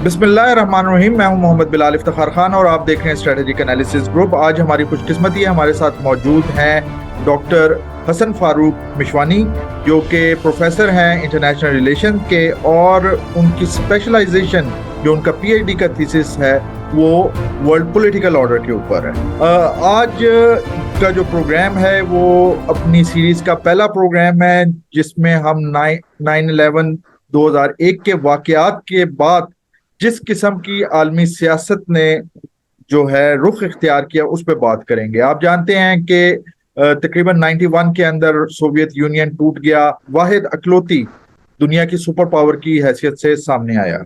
बिस्मिल्लाहिर्रहमानिर्रहीम। मैं हूं मोहम्मद बिलाल इफ्तिखार खान और आप देख रहे हैं स्ट्रेटेजिक एनालिसिस ग्रुप। आज हमारी खुशकिस्मती है, हमारे साथ मौजूद हैं डॉक्टर हसन फारूक मिशवानी, जो कि प्रोफेसर हैं इंटरनेशनल रिलेशन के, और उनकी स्पेशलाइजेशन, जो उनका पीएचडी का थीसिस है, वो वर्ल्ड पॉलिटिकल ऑर्डर के ऊपर है। आज का जो प्रोग्राम है वो अपनी सीरीज का पहला प्रोग्राम है, जिसमें हम 9/11 2001 के वाकयात के बाद जिस किस्म की आलमी सियासत ने जो है रुख इख्तियार किया, उस पर बात करेंगे। आप जानते हैं कि तकरीबन 91 के अंदर सोवियत यूनियन टूट गया, वाहिद अकलौती दुनिया की सुपर पावर की हैसियत से सामने आया।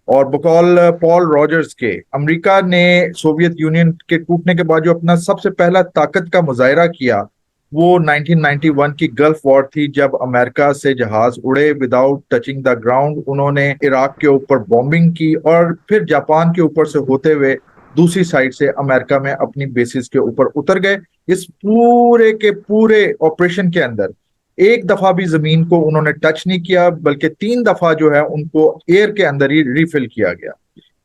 और बकौल पॉल रॉजर्स के, अमेरिका ने सोवियत यूनियन के टूटने के बाद जो अपना सबसे पहला ताकत का मुजाहरा किया, वो 1991 की गल्फ वॉर थी, जब अमेरिका से जहाज उड़े विदाउट टचिंग द ग्राउंड। उन्होंने इराक के ऊपर बॉम्बिंग की और फिर जापान के ऊपर से होते हुए दूसरी साइड से अमेरिका में अपनी बेसिस के ऊपर उतर गए। इस पूरे के पूरे ऑपरेशन के अंदर एक दफा भी जमीन को उन्होंने टच नहीं किया, बल्कि 3 दफा जो है उनको एयर के अंदर ही रिफिल किया गया।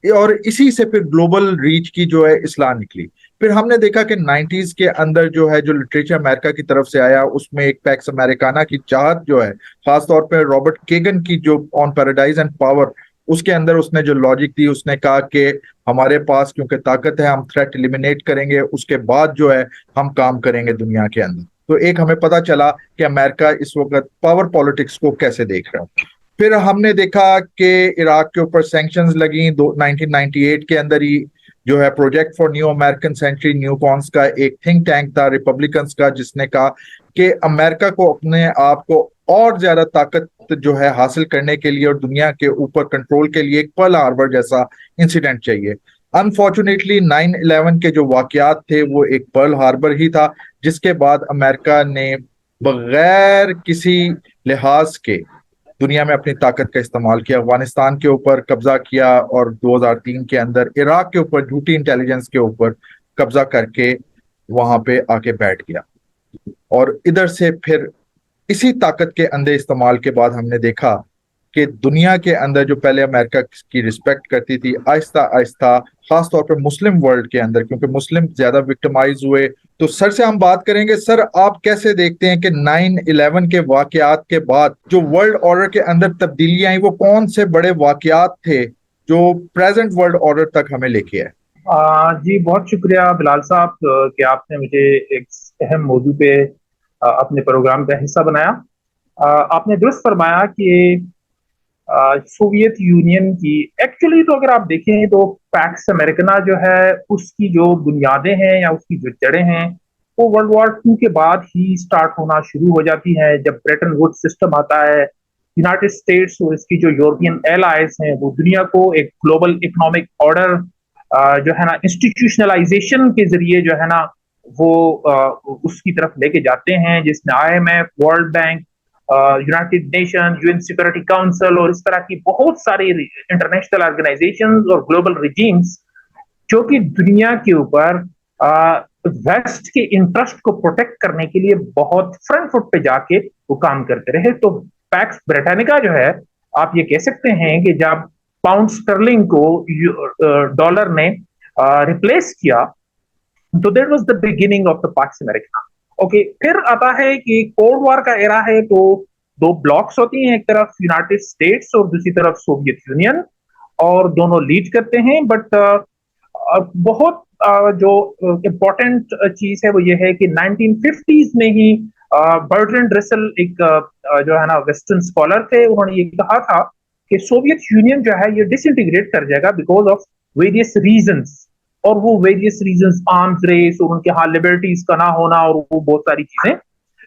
और इसी से फिर ग्लोबल रीच की जो है इस्लाह निकली। फिर हमने देखा कि 90s के अंदर जो है जो लिटरेचर अमेरिका की तरफ से आया, उसमें एक पैक्स अमेरिकाना की चाहत जो है, खासतौर पर रॉबर्ट केगन की जो ऑन पैराडाइज एंड पावर, उसके अंदर उसने जो लॉजिक दी, उसने कहा कि हमारे पास क्योंकि ताकत है, हम थ्रेट एलिमिनेट करेंगे, उसके बाद जो है हम काम करेंगे दुनिया के अंदर। तो एक हमें पता चला कि अमेरिका इस वक्त पावर पॉलिटिक्स को कैसे देख रहा है। फिर हमने देखा कि इराक के ऊपर सैंक्शंस लगी 1998 के अंदर ही। जो है project for new American century, new cons का एक थिंक टैंक था रिपब्लिकन्स का, जिसने कहा कि अमेरिका को अपने आप को और ज्यादा ताकत जो है हासिल करने के लिए और दुनिया के ऊपर कंट्रोल के लिए एक पर्ल हार्बर जैसा इंसिडेंट चाहिए। अनफॉर्चुनेटली 9/11 के जो वाकयात थे वो एक पर्ल हार्बर ही था, जिसके बाद अमेरिका ने बगैर किसी लिहाज के दुनिया में अपनी ताकत का इस्तेमाल किया। अफगानिस्तान के ऊपर कब्जा किया और 2003 के अंदर इराक के ऊपर झूठी इंटेलिजेंस के ऊपर कब्जा करके वहां पे आके बैठ गया। और इधर से फिर इसी ताकत के अंधे इस्तेमाल के बाद हमने देखा कि दुनिया के अंदर जो पहले अमेरिका की रिस्पेक्ट करती थी, आहिस्ता आहिस्ता, खास तौर पे मुस्लिम वर्ल्ड के अंदर, क्योंकि मुस्लिम ज्यादा विक्टिमाइज हुए। तो सर से हम बात करेंगे। सर, आप कैसे देखते हैं कि 9/11 के वाकयात के बाद जो वर्ल्ड ऑर्डर के अंदर तब्दीलियां आई, वो कौन से बड़े वाकयात थे जो प्रेजेंट वर्ल्ड ऑर्डर तक हमें लेके आए? जी बहुत शुक्रिया बिलाल साहब कि आपने मुझे एक अहम मौजू पे अपने प्रोग्राम का हिस्सा बनाया। आपने दुरुस्त फरमाया कि सोवियत यूनियन की एक्चुअली तो अगर आप देखें तो पैक्स अमेरिकना जो है उसकी जो बुनियादें हैं या उसकी जो जड़ें हैं वो वर्ल्ड वॉर टू के बाद ही स्टार्ट होना शुरू हो जाती है, जब ब्रेटन वुड्स सिस्टम आता है। यूनाइटेड स्टेट्स और इसकी जो यूरोपियन एलाइज हैं वो दुनिया को एक ग्लोबल इकोनॉमिक ऑर्डर जो है ना इंस्टीट्यूशनलाइजेशन के जरिए जो है ना वो उसकी तरफ लेके जाते हैं, जिसमें IMF, world bank, United nation, UN security council और इस तरह की बहुत सारी इंटरनेशनल ऑर्गेनाइजेशंस और ग्लोबल रिजीम्स जो कि दुनिया के ऊपर वेस्ट के इंटरेस्ट को प्रोटेक्ट करने के लिए बहुत फ्रंट फुट पे जाके वो काम करते रहे। तो पैक्स ब्रिटानिका जो है, आप ये कह सकते हैं कि जब पाउंड स्टर्लिंग को डॉलर ने रिप्लेस किया, तो that was the beginning of the PACS America. Okay, फिर आता है कि कोल्ड वॉर का एरा है, तो दो ब्लॉक्स होती हैं, एक तरफ यूनाइटेड स्टेट्स और दूसरी तरफ सोवियत यूनियन, और दोनों लीड करते हैं। बट बहुत जो इम्पोर्टेंट चीज है वो ये है कि 1950s में ही बर्ट्रैंड रसेल एक जो है ना वेस्टर्न स्कॉलर थे, उन्होंने ये कहा था कि सोवियत यूनियन जो है ये डिसइंटीग्रेट कर जाएगा बिकॉज ऑफ वेरियस रीजंस। और वो वेरियस रीजंस आर्म्स रेस और उनके यहाँ लिबर्टीज का ना होना और वो बहुत सारी चीजें।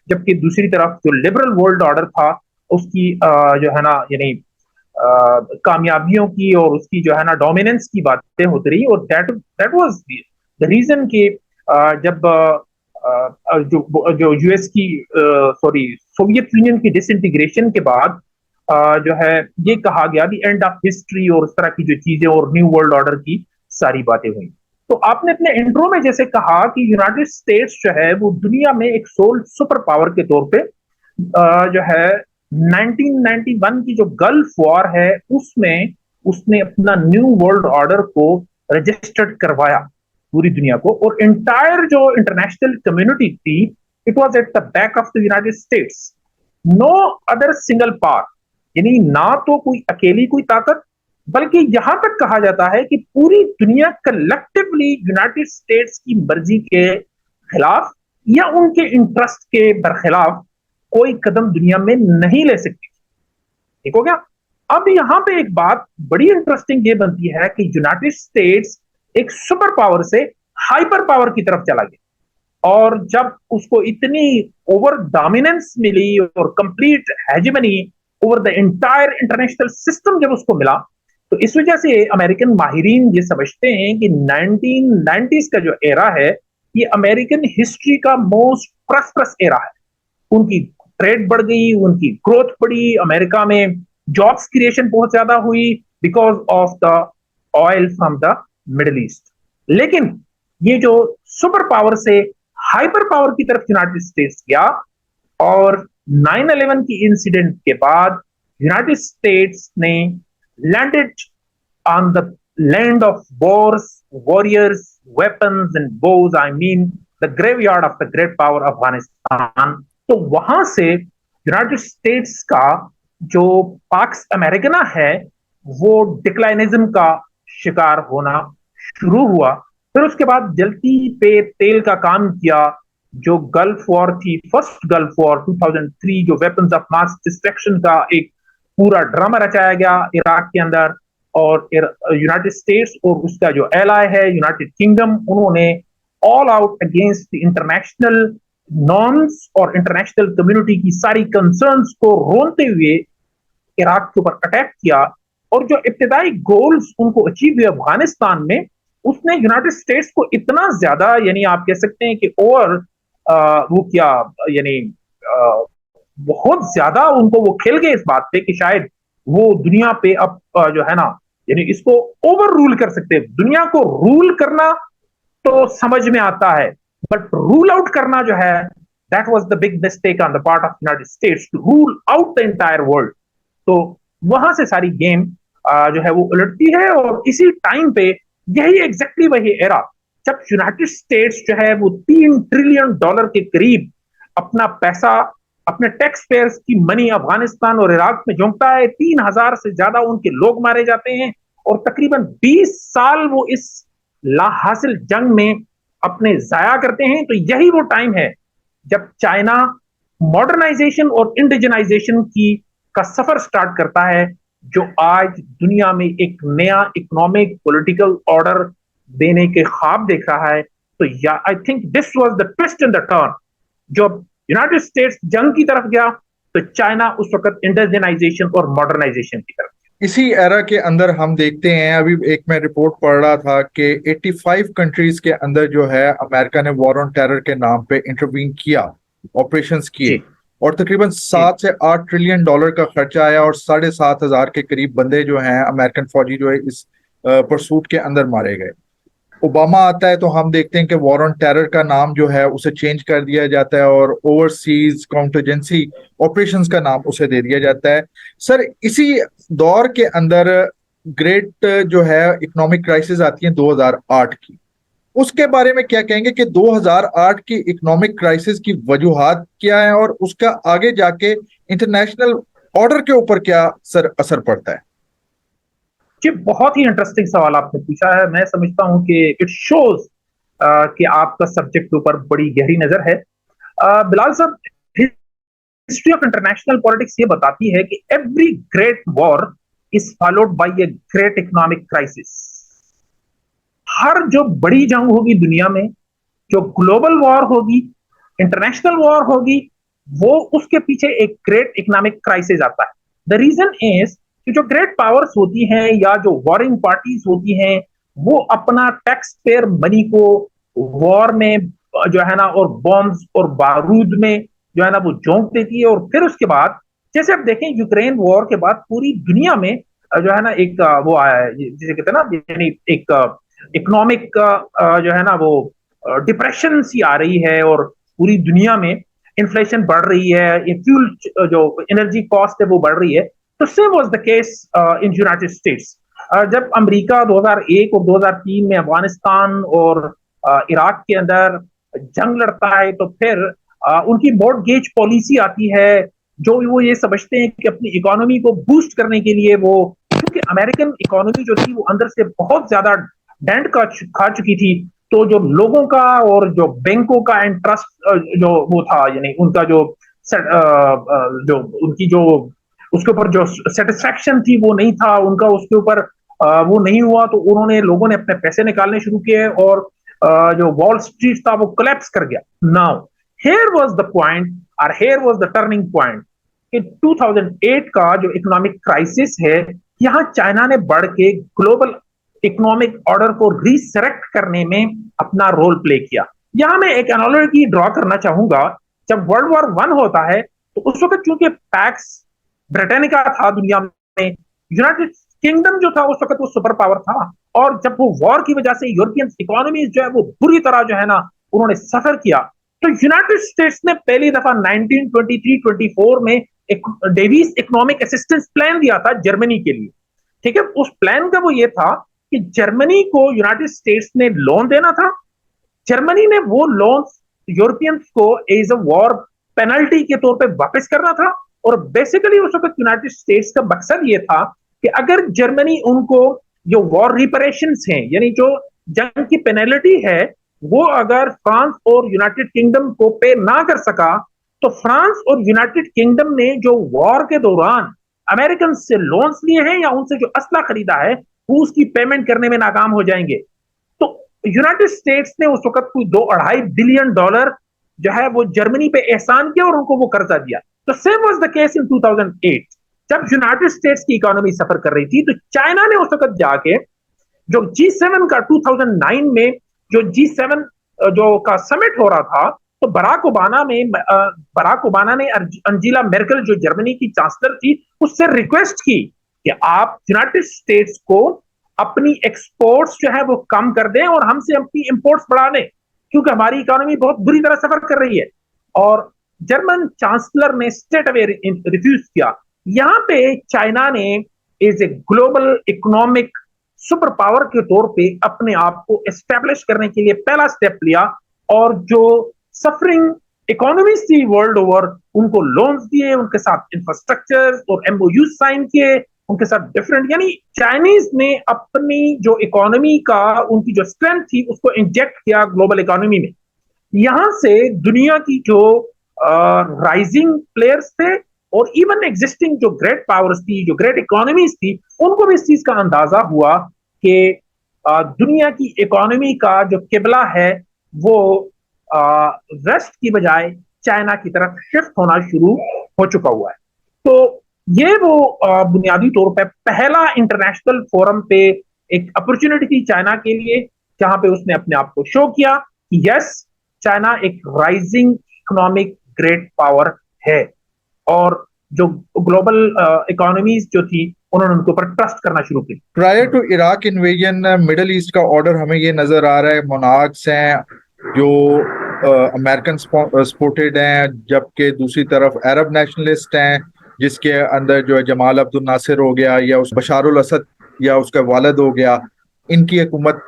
जबकि दूसरी तरफ जो लिबरल वर्ल्ड ऑर्डर था उसकी जो है ना यानी कामयाबियों की और उसकी जो है ना डोमिनेंस की बातें होती रही। और that that was the reason कि जब जो यूएस की सॉरी सोवियत यूनियन की डिसइंटीग्रेशन के बाद जो है ये कहा गया दी एंड ऑफ हिस्ट्री और इस तरह की जो चीजें और न्यू वर्ल्ड ऑर्डर की सारी बातें हुई। तो आपने अपने इंट्रो में जैसे कहा कि यूनाइटेड स्टेट्स जो है वो दुनिया में एक सोल सुपर पावर के तौर पे जो है 1991 की जो गल्फ वॉर है उसमें उसने अपना न्यू वर्ल्ड ऑर्डर को रजिस्टर्ड करवाया पूरी दुनिया को, और इंटायर जो इंटरनेशनल कम्युनिटी थी, it was at the back of the United States. No other single power, यानी ना तो कोई अकेली कोई ताकत, बल्कि यहां तक कहा जाता है कि पूरी दुनिया कलेक्टिवली यूनाइटेड स्टेट्स की मर्जी के खिलाफ या उनके इंटरेस्ट के बरखिलाफ कोई कदम दुनिया में नहीं ले सकती। ठीक हो गया। अब यहां पे एक बात बड़ी इंटरेस्टिंग ये बनती है कि यूनाइटेड स्टेट्स एक सुपर पावर से हाइपर पावर की तरफ चला गया, और जब उसको इतनी ओवर डोमिनेंस मिली और complete hegemony over the entire international system जब उसको मिला, तो इस वजह से अमेरिकन माहिरीन ये समझते हैं कि 1990s का जो एरा है, ये अमेरिकन हिस्ट्री का मोस्ट प्रॉस्परस एरा है। उनकी ट्रेड बढ़ गई, उनकी ग्रोथ बढ़ी, अमेरिका में जॉब्स क्रिएशन बहुत ज्यादा हुई because of the oil from the middle east. लेकिन ये जो सुपर पावर से हाइपर पावर की तरफ यूनाइटेड स्टेट्स गया, और 9/11 की इंसिडेंट के बाद यूनाइटेड स्टेट्स ने landed on the land of Wars, warriors, weapons and Bhoj, I mean the graveyard of the great power Afghanistan. तो वहां से यूनाइटेड स्टेट्स का जो पाक्स अमेरिकना है, वो डिक्लाइनिज्म का शिकार होना शुरू हुआ। फिर उसके बाद जलती पे तेल का काम किया, जो गल्फ वॉर थी, फर्स्ट गल्फ वॉर 2003, जो वेपन्स ऑफ मास डिस्ट्रक्शन का एक पूरा ड्रामा रचाया गया इराक के अंदर, और यूनाइटेड स्टेट्स और उसका जो एलाय है यूनाइटेड किंगडम, उन्होंने all out against the international norms और इंटरनेशनल कम्युनिटी की सारी कंसर्न्स को रोनते हुए इराक के ऊपर अटैक किया। और जो इब्तिदाई गोल्स उनको अचीव हुए अफगानिस्तान में, उसने यूनाइटेड स्टेट्स को इतना ज्यादा, यानी आप कह सकते हैं कि ओवर वो किया, यानी बहुत ज्यादा उनको वो खेल गए इस बात पे कि शायद वो दुनिया पे अब जो है ना, यानी इसको ओवर रूल कर सकते हैं। दुनिया को रूल करना तो समझ में आता है, बट रूल आउट करना जो है, that was the big mistake on the part of United States to rule out the entire world. तो वहां से सारी गेम जो है वो उलटती है, और इसी टाइम पे यही एग्जैक्टली वही एरा जब यूनाइटेड स्टेट्स जो है वो $3 ट्रिलियन के करीब अपना पैसा, अपने टैक्स पेयर्स की मनी अफगानिस्तान और इराक में झोंकता है। 3,000 से ज्यादा उनके लोग मारे जाते हैं, और तकरीबन 20 साल वो इस ला हासिल जंग में अपने जाया करते हैं। तो यही वो टाइम है जब चाइना मॉडर्नाइजेशन और इंडिजनाइजेशन की का सफर स्टार्ट करता है, जो आज दुनिया में एक नया इकोनॉमिक पॉलिटिकल ऑर्डर देने के ख्वाब देख रहा है। तो I think this was the twist in the turn. जब यूनाइटेड स्टेट्स जंग की तरफ गया, तो चाइना उस वक्त इंडिजनाइजेशन और मॉडर्नाइजेशन की तरफ। इसी एरा के अंदर हम देखते हैं, अभी एक मैं रिपोर्ट पढ़ रहा था कि 85 कंट्रीज के अंदर जो है अमेरिका ने वॉर ऑन टेरर के नाम पे इंटरवीन किया, ऑपरेशंस किए, और तकरीबन 7 से 8 ट्रिलियन डॉलर का खर्चा आया, और 7,500 के करीब बंदे जो हैं अमेरिकन फौजी जो है इस परसूट के अंदर मारे गए। ओबामा आता है तो हम देखते हैं कि वॉर ऑन टेरर का नाम जो है उसे चेंज कर दिया जाता है, और ओवरसीज काउंटरजेंसी ऑपरेशंस का नाम उसे दे दिया जाता है। सर, इसी दौर के अंदर ग्रेट जो है इकोनॉमिक क्राइसिस आती है 2008 की, उसके बारे में क्या कहेंगे कि 2008 की इकोनॉमिक क्राइसिस की वजूहात क्या है, और उसका आगे जाके इंटरनेशनल ऑर्डर के ऊपर क्या सर असर पड़ता है? जी, बहुत ही इंटरेस्टिंग सवाल आपने पूछा है। मैं समझता हूं कि इट शोज कि आपका सब्जेक्ट के ऊपर बड़ी गहरी नजर है। बिलाल साहब, हिस्ट्री ऑफ इंटरनेशनल पॉलिटिक्स ये बताती है कि every great war is followed by a great economic crisis. हर जो बड़ी जंग होगी दुनिया में, जो ग्लोबल वॉर होगी, इंटरनेशनल वॉर होगी, वो उसके पीछे एक ग्रेट इकोनॉमिक क्राइसिस आता है। द रीजन इज कि जो ग्रेट पावर्स होती हैं या जो वॉरिंग पार्टीज होती हैं, वो अपना टैक्स पेयर मनी को वॉर में जो है ना, और बॉम्ब्स और बारूद में जो है ना वो झोंक देती है। और फिर उसके बाद जैसे आप देखें, यूक्रेन वॉर के बाद पूरी दुनिया में जो है ना एक वो आया है, जिसे कहते हैं ना, यानी एक इकोनॉमिक जो है ना वो डिप्रेशन सी आ रही है, और पूरी दुनिया में इन्फ्लेशन बढ़ रही है, फ्यूल जो एनर्जी कॉस्ट है वो बढ़ रही है। तो same was the case in United states. जब अमेरिका 2001 और 2003 में अफगानिस्तान और इराक के अंदर जंग लड़ता है, तो फिर उनकी मॉर्टगेज पॉलिसी आती है, जो वो ये समझते हैं कि अपनी इकोनॉमी को बूस्ट करने के लिए वो, क्योंकि अमेरिकन इकोनॉमी जो थी वो अंदर से बहुत ज्यादा डेंट खा चुकी थी, तो जो लोगों का और जो बैंकों का इंटरेस्ट जो वो था, यानी उनका जो उनकी जो उसके ऊपर जो सेटिस्फेक्शन थी वो नहीं था उनका, उसके ऊपर वो नहीं हुआ, तो उन्होंने लोगों ने अपने पैसे निकालने शुरू किए और जो वॉल स्ट्रीट था वो कोलैप्स कर गया। Now here was the point, और here was the turning point कि 2008 का जो इकोनॉमिक क्राइसिस है, यहां चाइना ने बढ़ के ग्लोबल इकोनॉमिक ऑर्डर को रीसेलेक्ट करने में अपना रोल प्ले किया। यहां मैं एक एनालॉजी ड्रॉ करना चाहूंगा। जब वर्ल्ड वॉर वन होता है तो उस वक्त चूंकि पैक्स ब्रिटेनिका था दुनिया में, यूनाइटेड किंगडम जो था उस वक्त वो सुपर पावर था, और जब वो वॉर की वजह से यूरोपियन इकोनॉमीज जो है वो बुरी तरह जो है ना उन्होंने सफर किया, तो यूनाइटेड स्टेट्स ने पहली दफा 1923-24 में एक डेविस इकोनॉमिक असिस्टेंस प्लान दिया था जर्मनी के लिए। ठीक है, उस प्लान का वो ये था कि जर्मनी को यूनाइटेड स्टेट्स ने लोन देना था, जर्मनी ने वो लोन यूरोपियंस को एज अ वॉर पेनल्टी के तौर पे वापस करना था, और बेसिकली उस वक्त यूनाइटेड स्टेट्स का मकसद ये था कि अगर जर्मनी उनको जो वॉर रिपरेशंस हैं, यानी जो जंग की पेनल्टी है, वो अगर फ्रांस और यूनाइटेड किंगडम को पे ना कर सका, तो फ्रांस और यूनाइटेड किंगडम ने जो वॉर के दौरान अमेरिकन से लोन्स लिए हैं या उनसे जो असला खरीदा है वो उसकी पेमेंट करने में नाकाम हो जाएंगे। तो यूनाइटेड स्टेट्स ने उस वक्त कोई $2.5 बिलियन जो है वो जर्मनी पे एहसान किया और उनको वो कर्जा दिया। तो same was the case in 2008, जब यूनाइटेड स्टेट्स की इकोनॉमी सफर कर रही थी, तो चाइना ने उस वक्त जाके जो G7 का 2009 में जो G7 जो का समिट हो रहा था, तो बराक ओबामा ने अंजेला मेर्केल जो जर्मनी की चांसलर थी उससे रिक्वेस्ट की कि आप यूनाइटेड स्टेट्स को अपनी एक्सपोर्ट्स जो है वो कम कर दें और हमसे अपनी इंपोर्ट्स बढ़ा दें, क्योंकि हमारी इकोनॉमी बहुत बुरी तरह सफर कर रही है। और जर्मन चांसलर ने स्ट्रेट अवे रिफ्यूज किया। यहां पे चाइना ने as a global economic super power के तौर पे अपने आप को एस्टेब्लिश करने के लिए पहला स्टेप लिया, और जो सफरिंग इकोनॉमीज थी वर्ल्ड ओवर उनको लोन्स दिए, उनके साथ इंफ्रास्ट्रक्चर और एमओयू साइन किए, उनके साथ डिफरेंट, यानी चाइनीज ने अपनी जो इकोनॉमी का उनकी जो स्ट्रेंथ थी उसको इंजेक्ट किया ग्लोबल इकोनॉमी में। यहां से दुनिया की जो राइजिंग प्लेयर्स थे और इवन एग्जिस्टिंग जो ग्रेट पावर्स थी, जो ग्रेट इकोनॉमीज थी, उनको भी इस चीज का अंदाजा हुआ कि दुनिया की इकोनॉमी का जो किबला है वो वेस्ट की बजाय चाइना की तरफ शिफ्ट होना शुरू हो चुका हुआ है। तो ये वो बुनियादी तौर पे पहला इंटरनेशनल फोरम पे एक अपॉर्चुनिटी थी चाइना के लिए, जहां पे उसने अपने आप को शो किया कि यस, चाइना एक राइजिंग इकोनॉमिक ग्रेट पावर है, और जो ग्लोबल इकोनॉमीज जो थी उन्होंने उनके ऊपर ट्रस्ट करना शुरू किया। Prior to Iraq invasion Middle East का ऑर्डर हमें ये नजर आ रहा है, मोनार्क्स हैं जो अमेरिकन सपोर्टेड हैं, जबकि दूसरी तरफ अरब नेशनलिस्ट हैं जिसके अंदर जो है जमाल अब्दुल नासिर हो गया या उस बशारुल असद या उसका वालिद हो गया। इनकी हुकूमत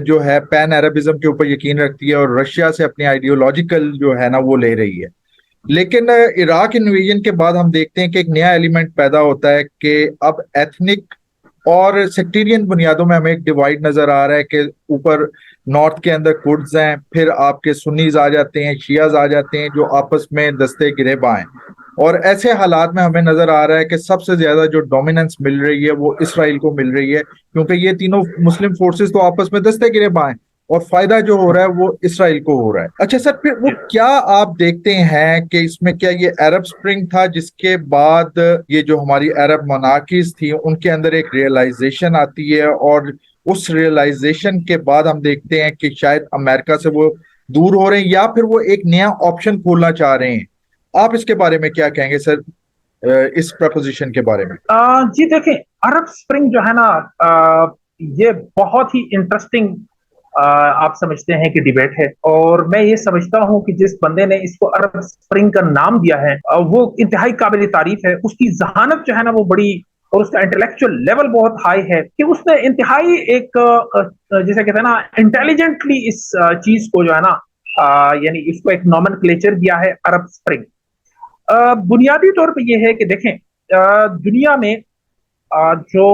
जो है पैन अरबिज्म के ऊपर यकीन रखती है और रशिया से अपनी आइडियोलॉजिकल जो है ना वो ले रही है। लेकिन इराक इन्वेजन के बाद हम देखते हैं कि एक नया एलिमेंट पैदा होता है कि अब एथनिक और सेक्टेरियन बुनियादों में हमें एक डिवाइड नजर आ रहा है कि ऊपर नॉर्थ के अंदर कुर्ड्स हैं, फिर आपके सुन्नीज आ जाते हैं, शियाज आ जाते हैं जो आपस में दस्ते गिरेबा हैं। और ऐसे हालात में हमें नजर आ रहा है कि सबसे ज्यादा जो डोमिनेंस मिल रही है वो इसराइल को मिल रही है, क्योंकि ये तीनों मुस्लिम फोर्सेस तो आपस में दस्ते गिरेबा हैं और फायदा जो हो रहा है वो इसराइल को हो रहा है। अच्छा सर, फिर वो क्या आप देखते हैं कि इसमें क्या ये अरब स्प्रिंग था जिसके बाद ये जो हमारी अरब मोनार्कीज थी उनके अंदर एक रियलाइजेशन आती है, और उस रियलाइजेशन के बाद हम देखते हैं कि शायद अमेरिका से वो दूर हो रहे हैं या फिर वो एक नया ऑप्शन खोलना चाह रहे हैं? आप इसके बारे में क्या कहेंगे सर, इस प्रपोजिशन के बारे में? जी देखें, अरब स्प्रिंग जो है ना, ये बहुत ही इंटरेस्टिंग आप समझते हैं कि डिबेट है, और मैं ये समझता हूं कि जिस बंदे ने इसको अरब स्प्रिंग का नाम दिया है वो इंतहाई काबिल तारीफ है। उसकी जहानत जो है ना वो बड़ी और उसका इंटेलेक्चुअल लेवल बहुत हाई है कि उसने इंतहाई एक जैसे कहते हैं ना इंटेलिजेंटली इस चीज को जो है ना यानी इसको एक नॉमेनक्लेचर दिया है अरब स्प्रिंग। बुनियादी तौर पे ये है कि देखें दुनिया में जो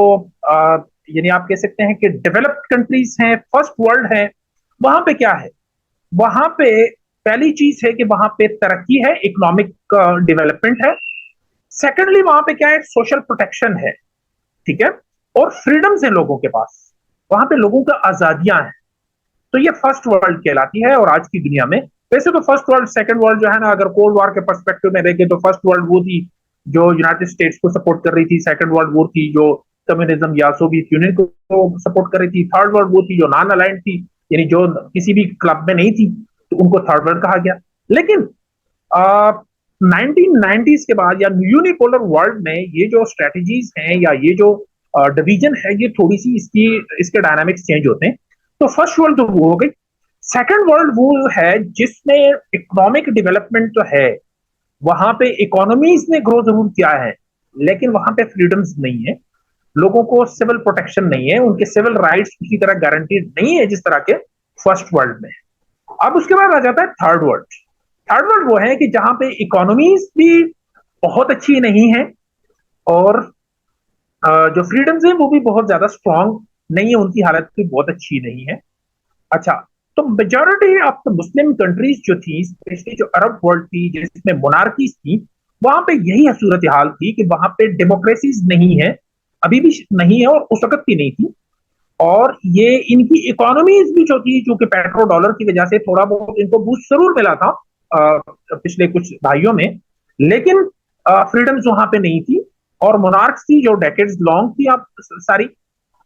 यानी आप कह सकते हैं कि डेवलप्ड कंट्रीज हैं, फर्स्ट वर्ल्ड है, वहां पे क्या है? वहां पे पहली चीज है कि वहां पे तरक्की है, इकोनॉमिक डेवलपमेंट है। सेकेंडली वहां पे क्या है? सोशल प्रोटेक्शन है, ठीक है, और फ्रीडम्स है लोगों के पास, वहां पे लोगों का आजादियां हैं। तो ये फर्स्ट वर्ल्ड कहलाती है। और आज की दुनिया में वैसे तो फर्स्ट वर्ल्ड सेकंड वर्ल्ड जो है ना, अगर कोल्ड वॉर के पर्सपेक्टिव में देखें तो फर्स्ट वर्ल्ड वो थी जो यूनाइटेड स्टेट्स को सपोर्ट कर रही थी, सेकंड वर्ल्ड वॉर थी जो कम्युनिज्म या सोवियत यूनियन को सपोर्ट कर रही थी, थर्ड वर्ल्ड वो थी जो नॉन अलाइंड थी, यानी जो किसी भी क्लब में नहीं थी, तो उनको थर्ड वर्ल्ड कहा गया। लेकिन 1990s के बाद या यूनिपोलर वर्ल्ड में ये जो स्ट्रेटजीज हैं या ये जो डिवीजन है, ये थोड़ी सी इसके डायनामिक्स चेंज होते हैं। तो फर्स्ट वर्ल्ड तो वो हो गई। सेकंड वर्ल्ड वो है जिसमें इकोनॉमिक डेवलपमेंट तो है, वहां पे इकोनॉमीज ने ग्रो जरूर किया है, लेकिन वहां पे फ्रीडम्स नहीं है, लोगों को सिविल प्रोटेक्शन नहीं है, उनके सिविल राइट्स उसी तरह गारंटीड नहीं है जिस तरह के फर्स्ट वर्ल्ड में। अब उसके बाद आ जाता है थर्ड वर्ल्ड। थर्ड वर्ल्ड वो है कि जहां पे इकोनॉमीज भी बहुत अच्छी नहीं है और जो फ्रीडम्स है वो भी बहुत ज्यादा स्ट्रांग नहीं है, उनकी हालत भी बहुत अच्छी नहीं है। अच्छा, तो majority of the Muslim countries जो थी, स्पेशली जो अरब वर्ल्ड थी जिसमें मोनार्कीज थी, वहां पे यही सूरत हाल थी कि वहां पे डेमोक्रेसीज नहीं है, अभी भी नहीं है और उस वक्त भी नहीं थी। और ये इनकी इकोनॉमीज भी जो थी, चूंकि पेट्रो डॉलर की वजह से थोड़ा बहुत इनको बूस्ट जरूर मिला था पिछले कुछ दहाइयों में, लेकिन फ्रीडम्स वहां पे नहीं थी और मोनार्क्स थी जो डेकेड्स लॉन्ग थी आप सारी।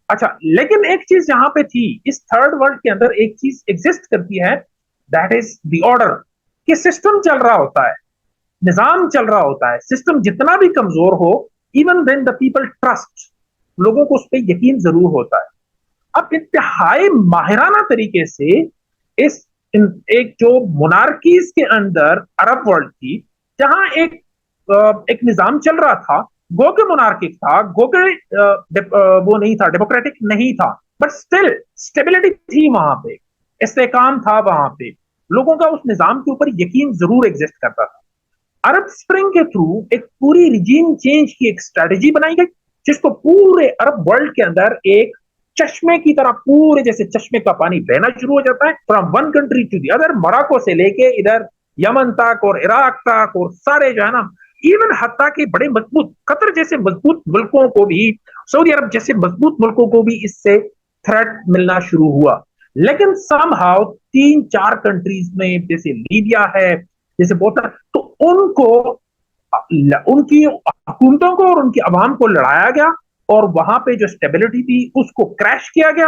अच्छा, लेकिन एक चीज यहाँ पे थी, इस थर्ड वर्ल्ड के अंदर एक चीज एग्जिस्ट करती है, दैट इज द ऑर्डर। कि सिस्टम चल रहा होता है, निजाम चल रहा होता है, सिस्टम जितना भी कमजोर हो, even then the people trust, लोगों को उस पर यकीन जरूर होता है। अब इंतहाई माहिराना तरीके से इस एक जो मोनार्कीज के अंदर अरब वर्ल्ड थी, जहां एक निजाम चल रहा था, गो के मोनार्किक था, गो के वो नहीं था, डेमोक्रेटिक नहीं था, बट स्टिल स्टेबिलिटी थी वहां पे, इस्तेकाम था वहां पे, लोगों का उस निजाम के ऊपर यकीन जरूर एग्जिस्ट करता था। अरब स्प्रिंग के थ्रू एक पूरी रिजीम चेंज की एक स्ट्रेटेजी बनाई गई, जिसको पूरे अरब वर्ल्ड के अंदर एक चश्मे की तरह, पूरे जैसे चश्मे का पानी बहना शुरू हो जाता है from one country to the other, Morocco से लेके इधर यमन तक और इराक तक और सारे जो है ना, इवन हत्ता के बड़े मजबूत कतर जैसे मजबूत मुल्कों को भी, सऊदी अरब जैसे मजबूत मुल्कों को भी इससे थ्रेट मिलना शुरू हुआ। लेकिन समहाउ तीन चार कंट्रीज में, जैसे लीबिया है, जैसे बहुत, तो उनको उनकी हुकूमतों को और उनकी अवाम को लड़ाया गया और वहां पे जो स्टेबिलिटी थी उसको क्रैश किया गया।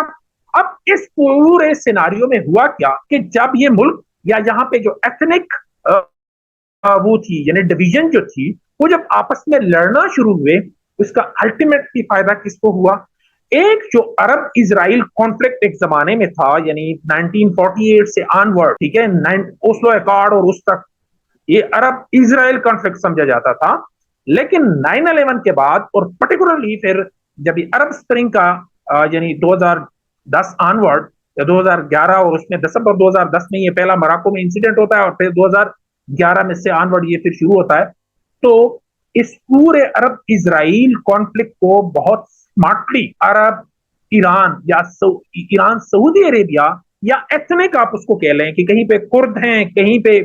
अब इस पूरे सिनारियो में हुआ क्या कि जब ये मुल्क या यहाँ पे जो एथनिक वो थी यानी डिवीजन जो थी, वो जब आपस में लड़ना शुरू हुए, उसका अल्टीमेटली फायदा किसको हुआ? एक जो अरब इजराइल कॉन्फ्लिक्ट एक जमाने में था, यानी 1948 से ऑनवर्ड, ठीक है, ओस्लो अकॉर्ड और उस तक ये अरब इजराइल कॉन्फ्लिक्ट समझा जाता था। लेकिन 9/11 के बाद और पर्टिकुलरली फिर जब ये अरब स्प्रिंग का यानी 2010 ऑनवर्ड या 2011, और उसमें दिसंबर 2010 में ये पहला मोरक्को में इंसिडेंट होता है और फिर 2011 में से ऑनवर्ड ये फिर शुरू होता है। तो इस पूरे अरब इजराइल कॉन्फ्लिक्ट को बहुत स्मार्टली अरब ईरान या ईरान सऊदी अरेबिया या एथनिक आप उसको कह लें कि कहीं पे कुर्द हैं, कहीं पे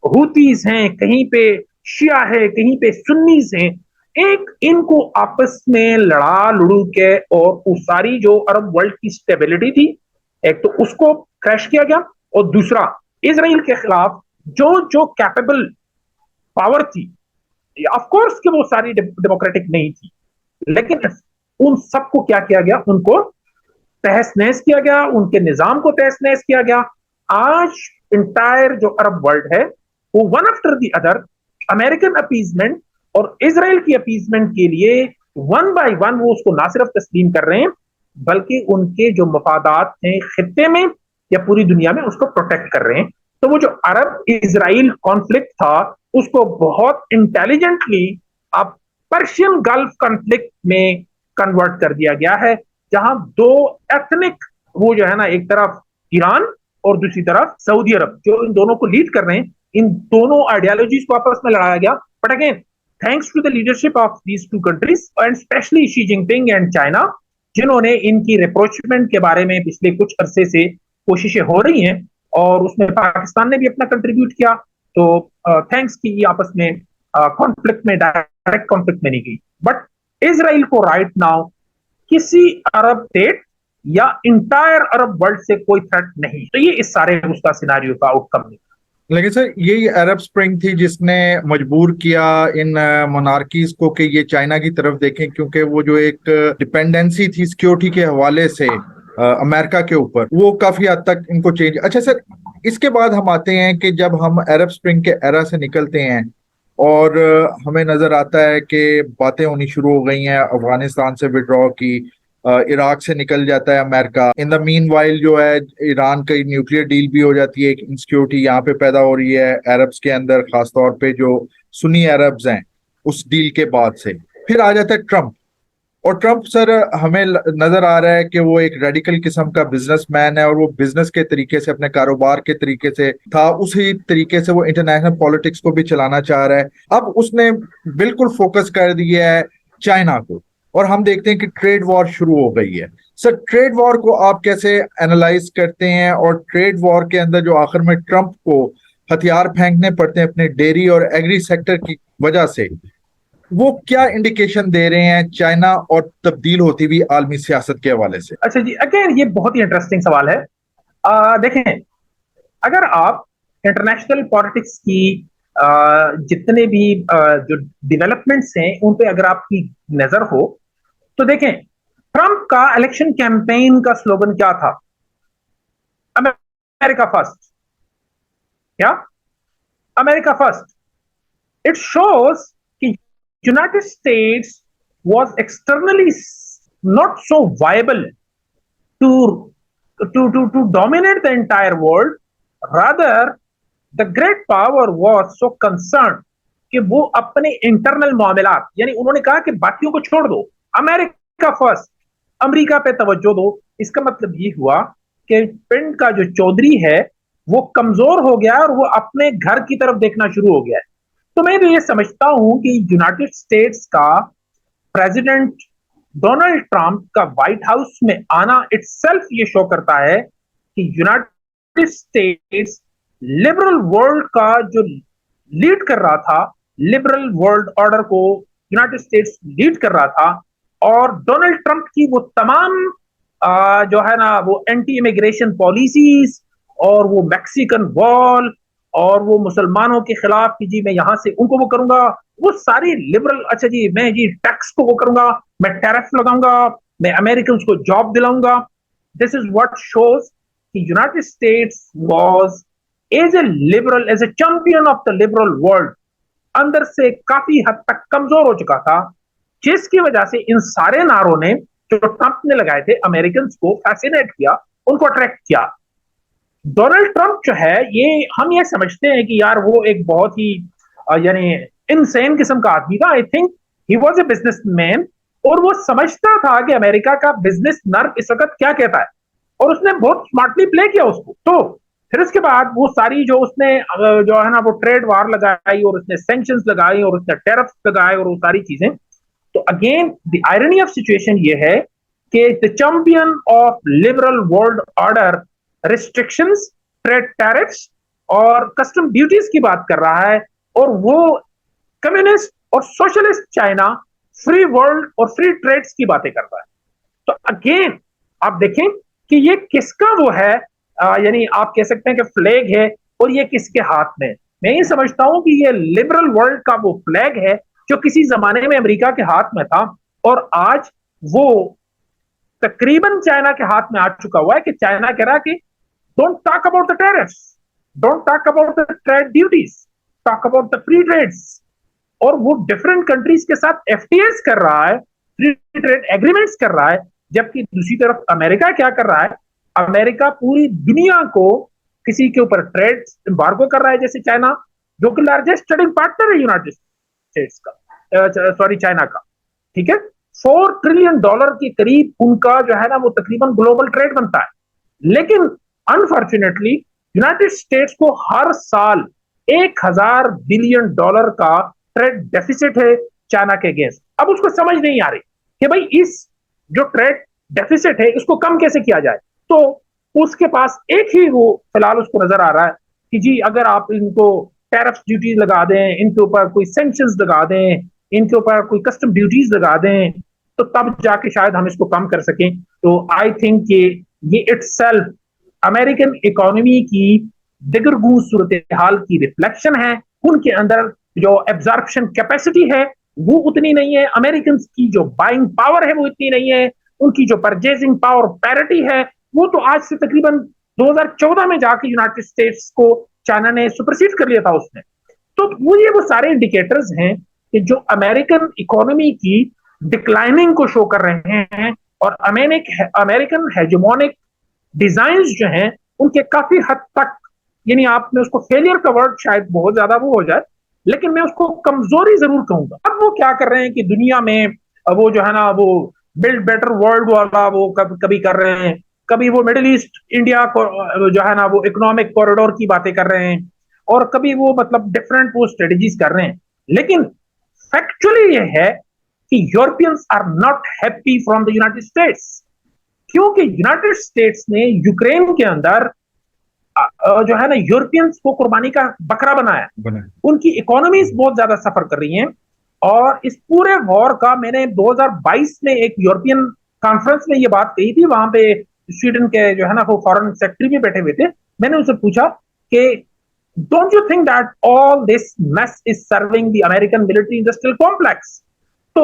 हुतीज हैं, कहीं पे शिया है, कहीं पे सुन्नीज हैं, एक इनको आपस में लड़ा लुड़ू के और उस सारी जो अरब वर्ल्ड की स्टेबिलिटी थी, एक तो उसको क्रैश किया गया, और दूसरा इसराइल के खिलाफ जो जो कैपेबल पावर थी, ऑफ कोर्स कि वो सारी डेमोक्रेटिक नहीं थी, लेकिन उन सबको क्या किया गया? उनको तहस नहस किया गया, उनके निजाम को तहस नहस किया गया। आज इंटायर जो अरब वर्ल्ड है वो one after the other American appeasement और इसराइल की अपीजमेंट के लिए वन बाय वन वो उसको ना सिर्फ तस्लीम कर रहे हैं, बल्कि उनके जो मफादात हैं खित्ते में या पूरी दुनिया में उसको प्रोटेक्ट कर रहे हैं। तो वो जो अरब इसराइल कॉन्फ्लिक्ट था उसको बहुत इंटेलिजेंटली अब पर्शियन गल्फ कॉन्फ्लिक्ट में कन्वर्ट कर दिया गया है, जहां दो एथनिक, वो जो है ना, एक तरफ ईरान और दूसरी तरफ सऊदी अरब, जो इन दोनों को लीड कर रहे हैं, इन दोनों आइडियोलॉजीज को आपस में लड़ाया गया। But again, thanks to the leadership of these two countries and specially Xi Jinping and China, जिन्होंने इनकी रिप्रोचमेंट के बारे में पिछले कुछ अरसे से कोशिशें हो रही हैं, और उसमें पाकिस्तान ने भी अपना कंट्रीब्यूट किया। तो थैंक्स की ये आपस में कॉन्फ्लिक्ट में, डायरेक्ट कॉन्फ्लिक्ट में नहीं गई। बट इसराइल को राइट नाउ किसी अरब स्टेट या इंटायर अरब वर्ल्ड से कोई थ्रेट नहीं। तो ये इस सारे उसका सिनारियो का आउटकम नहीं। लेकिन सर, यही अरब स्प्रिंग थी जिसने मजबूर किया इन मोनार्कीज को कि ये चाइना की तरफ देखें, क्योंकि वो जो एक डिपेंडेंसी थी सिक्योरिटी के हवाले से अमेरिका के ऊपर, वो काफी हद तक इनको चेंज। अच्छा सर, इसके बाद हम आते हैं कि जब हम अरब स्प्रिंग के एरा से निकलते हैं और हमें नजर आता है कि बातें होनी शुरू हो गई हैं अफगानिस्तान से विड्रॉ की, इराक से निकल जाता है America. In the mean while जो है ईरान की न्यूक्लियर डील भी हो जाती है। एक इंसिक्योरिटी यहाँ पे पैदा हो रही है अरब्स के अंदर, खासतौर पे जो सुन्नी अरब्स हैं उस डील के बाद से। फिर आ जाता है ट्रम्प, और ट्रम्प सर हमें नजर आ रहा है कि वो एक रेडिकल किस्म का बिजनेसमैन है, और वो बिजनेस के तरीके से, अपने कारोबार के तरीके से था, उसी तरीके से वो इंटरनेशनल पॉलिटिक्स को भी चलाना चाह रहा है। अब उसने बिल्कुल फोकस कर दिया है चाइना को, और हम देखते हैं कि ट्रेड वॉर शुरू हो गई है। सर, ट्रेड वॉर को आप कैसे एनालाइज करते हैं, और ट्रेड वॉर के अंदर जो आखिर में ट्रम्प को हथियार फेंकने पड़ते हैं अपने डेयरी और एग्री सेक्टर की वजह से, वो क्या इंडिकेशन दे रहे हैं चाइना और तब्दील होती हुई आलमी सियासत के हवाले से? अच्छा जी, अगेन ये बहुत ही इंटरेस्टिंग सवाल है। देखें, अगर आप इंटरनेशनल पॉलिटिक्स की जितने भी जो डेवलपमेंट्स हैं उन पे अगर आपकी नजर हो, तो देखें, ट्रंप का इलेक्शन कैंपेन का स्लोगन क्या था? America first. क्या? America first. इट शोज कि United States was externally not so viable to to dominate the entire world. Rather, the great power was so concerned कि वो अपने इंटरनल मामलात, यानी उन्होंने कहा कि बाकियों को छोड़ दो, अमेरिका फर्स्ट, अमेरिका पे तवज्जो दो। इसका मतलब ये हुआ कि पिंड का जो चौधरी है वो कमजोर हो गया और वो अपने घर की तरफ देखना शुरू हो गया है। तो मैं भी ये समझता हूं कि यूनाइटेड स्टेट्स का प्रेसिडेंट डोनाल्ड ट्रंप का व्हाइट हाउस में आना इटसेल्फ ये शो करता है कि यूनाइटेड स्टेट्स लिबरल वर्ल्ड का जो लीड कर रहा था, लिबरल वर्ल्ड ऑर्डर को यूनाइटेड स्टेट्स लीड कर रहा था, और डोनाल्ड ट्रंप की वो तमाम जो है ना, वो एंटी इमिग्रेशन पॉलिसीज, और वो मैक्सिकन वॉल, और वो मुसलमानों के खिलाफ कि जी मैं यहां से उनको वो करूंगा, वो सारी लिबरल, अच्छा जी मैं जी टैक्स को वो करूंगा, मैं टैरिफ लगाऊंगा, मैं अमेरिकन को जॉब दिलाऊंगा। दिस इज व्हाट शोज कि United States was as a liberal, as a champion of the liberal world, अंदर से काफी हद तक कमजोर हो चुका था, जिसकी वजह से इन सारे नारों ने जो ट्रंप ने लगाए थे अमेरिकन को फैसिनेट किया, उनको अट्रैक्ट किया। डोनाल्ड ट्रंप जो है, ये हम ये समझते हैं कि यार वो एक बहुत ही यानी इनसेन किस्म का आदमी था। I think he was a businessman, और वो समझता था कि अमेरिका का बिजनेस नर्व इस वक्त क्या कहता है, और उसने बहुत स्मार्टली प्ले किया उसको। तो फिर उसके बाद वो सारी जो उसने जो है ना वो ट्रेड वार लगाई, और उसने सैंक्शंस लगाई, और उसने टैरिफ लगाए, और वो सारी चीजें। तो again the irony of situation ये है कि the champion of liberal world order restrictions, trade tariffs और कस्टम ड्यूटीज की बात कर रहा है, और वो कम्युनिस्ट और सोशलिस्ट चाइना फ्री वर्ल्ड और फ्री ट्रेड्स की बातें करता है। तो अगेन आप देखें कि ये किसका वो है, यानी आप कह सकते हैं कि फ्लैग है, और ये किसके हाथ में। मैं ये समझता हूं कि ये लिबरल वर्ल्ड का वो फ्लैग है जो किसी जमाने में अमेरिका के हाथ में था, और आज वो तकरीबन चाइना के हाथ में आ चुका हुआ है कि चाइना कह रहा है कि don't talk about the tariffs, don't talk about the trade duties, talk about the free trades. और वो डिफरेंट कंट्रीज के साथ एफटीएस कर रहा है, फ्री ट्रेड एग्रीमेंट्स कर रहा है, जबकि दूसरी तरफ अमेरिका क्या कर रहा है? अमेरिका पूरी दुनिया को किसी के ऊपर ट्रेड एम्बार्गो कर रहा है, जैसे चाइना, जो कि लार्जेस्ट ट्रेडिंग पार्टनर है यूनाइटेड स्टेट्स का। सॉरी चाइना का, ठीक है। $4 ट्रिलियन के करीब उनका जो है ना वो तकरीबन ग्लोबल ट्रेड बनता है। लेकिन अनफॉर्चुनेटली यूनाइटेड स्टेट्स को हर साल $1,000 बिलियन का ट्रेड डेफिसिट है चाइना के अगेंस्ट। अब उसको समझ नहीं आ रही कि भाई इस जो ट्रेड डेफिसिट है इसको कम कैसे किया जाए। तो उसके पास एक ही वो फिलहाल उसको नजर आ रहा है कि जी अगर आप इनको टैरिफ ड्यूटीज लगा दें, इनके ऊपर कोई सेंक्शंस लगा दें, इनके ऊपर कोई कस्टम ड्यूटीज लगा दें, तो तब जाके शायद हम इसको कम कर सकें। तो आई थिंक ये इटसेल्फ अमेरिकन इकोनॉमी की दिगरगू सूरत हाल की रिफ्लेक्शन है। उनके अंदर जो एब्जॉर्प्शन कैपेसिटी है वो उतनी नहीं है, अमेरिकन की जो बाइंग पावर है वो इतनी नहीं है, उनकी जो परचेजिंग पावर पैरिटी है वो तो आज से तकरीबन 2014 में जाके यूनाइटेड स्टेट्स को चाइना ने सुपरसीड कर लिया था उसने। तो वो सारे इंडिकेटर्स हैं कि जो अमेरिकन इकोनॉमी की डिक्लाइनिंग को शो कर रहे हैं, और अमेरिकन हेजेमोनिक डिजाइन जो हैं उनके काफी हद तक, यानी आपने उसको फेलियर का वर्ड शायद बहुत ज्यादा वो हो जाए, लेकिन मैं उसको कमजोरी जरूर कहूंगा। अब वो क्या कर रहे हैं कि दुनिया में वो जो है ना वो बिल्ड बेटर वर्ल्ड वाला वो कभी कर रहे हैं, कभी वो मिडिल ईस्ट इंडिया को जो है ना वो इकोनॉमिक कॉरिडोर की बातें कर रहे हैं, और कभी वो मतलब डिफरेंट वो स्ट्रेटजीज कर रहे हैं। लेकिन फैक्चुअली ये है कि Europeans are not happy from the United States, क्योंकि यूनाइटेड स्टेट्स ने यूक्रेन के अंदर जो है ना यूरोपियंस को कुर्बानी का बकरा बनाया। उनकी इकोनॉमीज बहुत ज्यादा सफर कर रही हैं, और इस पूरे वॉर का मैंने 2022 में एक यूरोपियन कॉन्फ्रेंस में ये बात कही थी, वहां पे स्वीडन के जो है ना वो फॉरेन सेक्रेटरी भी बैठे हुए थे। मैंने उनसे पूछा कि don't you think that all this mess is serving the American military industrial complex. तो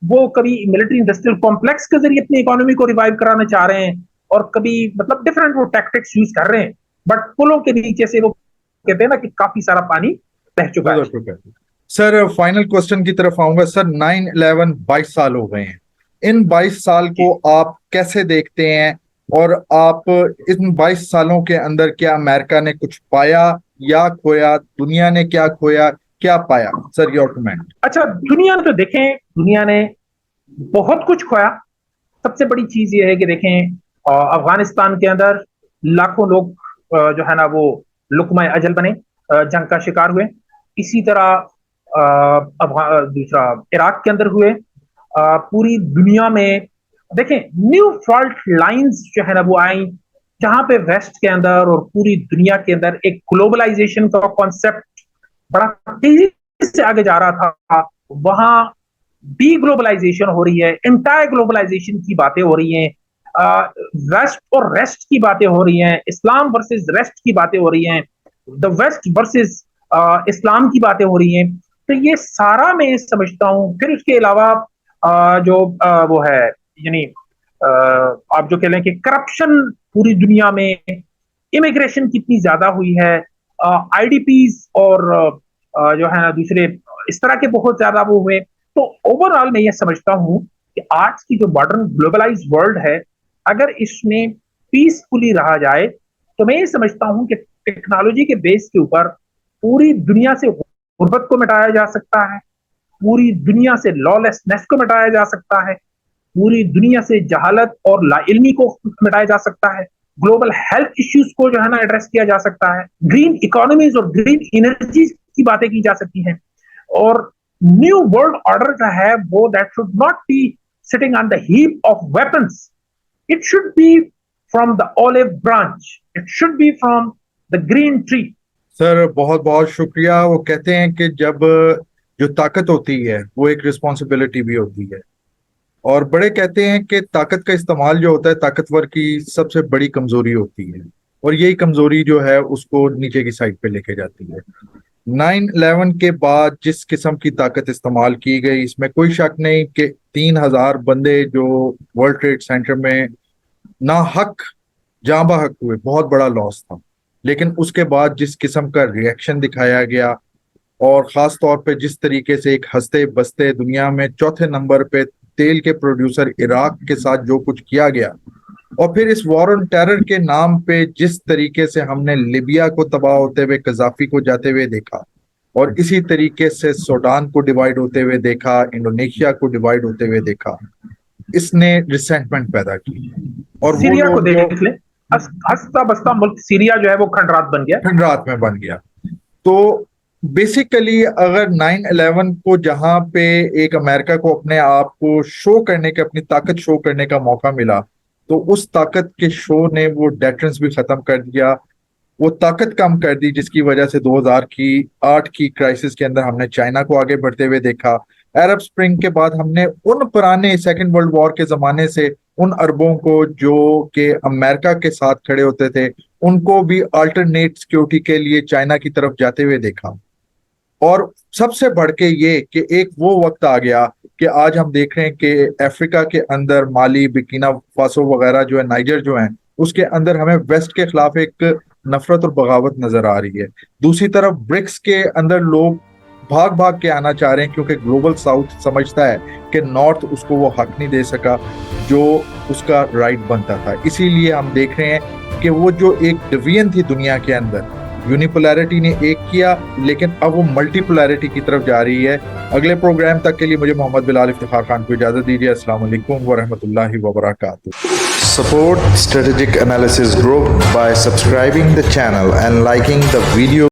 वो कभी मिलिट्री इंडस्ट्रियल कॉम्प्लेक्स के जरिए अपनी इकोनॉमी को रिवाइव कराना चाह रहे हैं, और कभी मतलब डिफरेंट वो टैक्टिक्स यूज कर रहे हैं, बट पुलों के नीचे से वो कहते हैं ना कि काफी सारा पानी बह चुका है। सर फाइनल क्वेश्चन की तरफ आऊंगा। सर 9/11 22 साल हो गए हैं, इन 22 साल को आप कैसे देखते हैं, और आप इन 22 सालों के अंदर क्या अमेरिका ने कुछ पाया या खोया, दुनिया ने क्या खोया क्या पाया? Sir your comment. अच्छा, दुनिया ने तो देखें, दुनिया ने बहुत कुछ खोया। सबसे बड़ी चीज ये है कि देखें अफगानिस्तान के अंदर लाखों लोग जो है ना वो लुकमा अजल बने, जंग का शिकार हुए। इसी तरह दूसरा इराक के अंदर हुए। पूरी दुनिया में देखें न्यू फॉल्ट लाइंस जो है ना वो आई, जहां पे वेस्ट के अंदर और पूरी दुनिया के अंदर एक ग्लोबलाइजेशन का कॉन्सेप्ट बड़ा तेजी से आगे जा रहा था, वहां डी ग्लोबलाइजेशन हो रही है, इंटायर ग्लोबलाइजेशन की बातें हो रही हैं, वेस्ट और रेस्ट की बातें हो रही हैं, इस्लाम वर्सेस रेस्ट की बातें हो रही हैं, द वेस्ट वर्सेस इस्लाम की बातें हो रही हैं। तो ये सारा मैं समझता हूँ। फिर उसके अलावा जो वो है, यानी आप जो कह लें कि करप्शन पूरी दुनिया में, इमिग्रेशन कितनी ज्यादा हुई है, आईडीपीज और जो है ना दूसरे इस तरह के बहुत ज्यादा वो हुए। तो ओवरऑल मैं ये समझता हूँ कि आज की जो मॉडर्न ग्लोबलाइज वर्ल्ड है, अगर इसमें पीसफुली रहा जाए, तो मैं ये समझता हूँ कि टेक्नोलॉजी के बेस के ऊपर पूरी दुनिया से गुर्बत को मिटाया जा सकता है, पूरी दुनिया से लॉलेसनेस को मिटाया जा सकता है, पूरी दुनिया से जहालत और लाइल्मी को मिटाया जा सकता है, ग्लोबल हेल्थ इश्यूज को जो है ना एड्रेस किया जा सकता है, ग्रीन इकोनॉमीज और ग्रीन एनर्जी की बातें की जा सकती हैं, और न्यू वर्ल्ड ऑर्डर जो है वो that should not be sitting on the heap of weapons, it should be from the olive branch, it should be from the green tree. Sir बहुत बहुत शुक्रिया। वो कहते हैं कि जब जो ताकत होती है वो एक रिस्पॉन्सिबिलिटी भी होती है, और बड़े कहते हैं कि ताकत का इस्तेमाल जो होता है ताकतवर की सबसे बड़ी कमजोरी होती है, और यही कमजोरी जो है उसको नीचे की साइड पे लेके जाती है। 9/11 के बाद जिस किस्म की ताकत इस्तेमाल की गई, इसमें कोई शक नहीं कि 3,000 बंदे जो वर्ल्ड ट्रेड सेंटर में ना हक जाँ बहक हुए, बहुत बड़ा लॉस था। लेकिन उसके बाद जिस किस्म का रिएक्शन दिखाया गया, और खास तौर पे जिस तरीके से एक हंसते बसते दुनिया में चौथे नंबर पे तेल के प्रोड्यूसर इराक के साथ जो कुछ किया गया, और फिर इस वॉर ऑन टेरर के नाम पे जिस तरीके से हमने लिबिया को तबाह होते हुए, कजाफी को जाते हुए देखा, और इसी तरीके से सूडान को डिवाइड होते हुए देखा, इंडोनेशिया को डिवाइड होते हुए देखा। इसने रिसेंटमेंट पैदा की और वो सीरिया को लोग जो देख ले, हंसता बसता मुल्क सीरिया जो है वो खंडरात बन गया। खंडरात में बन गया। तो बेसिकली अगर 9/11 को जहां पे एक अमेरिका को अपने आप को शो करने के, अपनी ताकत शो करने का मौका मिला, तो उस ताकत के शो ने वो डेटरेंस भी खत्म कर दिया, वो ताकत कम कर दी, जिसकी वजह से 2008 की क्राइसिस के अंदर हमने चाइना को आगे बढ़ते हुए देखा। अरब स्प्रिंग के बाद हमने उन पुराने सेकेंड वर्ल्ड वॉर के जमाने से उन अरबों को जो कि अमेरिका के साथ खड़े होते थे, उनको भी अल्टरनेट सिक्योरिटी के लिए चाइना की तरफ जाते हुए देखा। और सबसे बढ़ के ये कि एक वो वक्त आ गया कि आज हम देख रहे हैं कि अफ्रीका के अंदर माली, बुर्किना फासो वगैरह जो है, नाइजर जो है, उसके अंदर हमें वेस्ट के खिलाफ एक नफरत और बगावत नजर आ रही है। दूसरी तरफ ब्रिक्स के अंदर लोग भाग भाग के आना चाह रहे हैं क्योंकि ग्लोबल साउथ समझता है कि नॉर्थ उसको वो हक नहीं दे सका जो उसका राइट बनता था। इसीलिए हम देख रहे हैं कि वो जो एक डिवीजन थी दुनिया के अंदर, यूनिपोलैरिटी ने एक किया, लेकिन अब वो मल्टीपोलैरिटी की तरफ जा रही है। अगले प्रोग्राम तक के लिए मुझे मोहम्मद बिलाल इफ्तिखार खान को इजाजत दीजिए। अस्सलाम वालेकुम व रहमतुल्लाहि व बरकातुहू। Support Strategic Analysis Group by subscribing the channel and liking the video.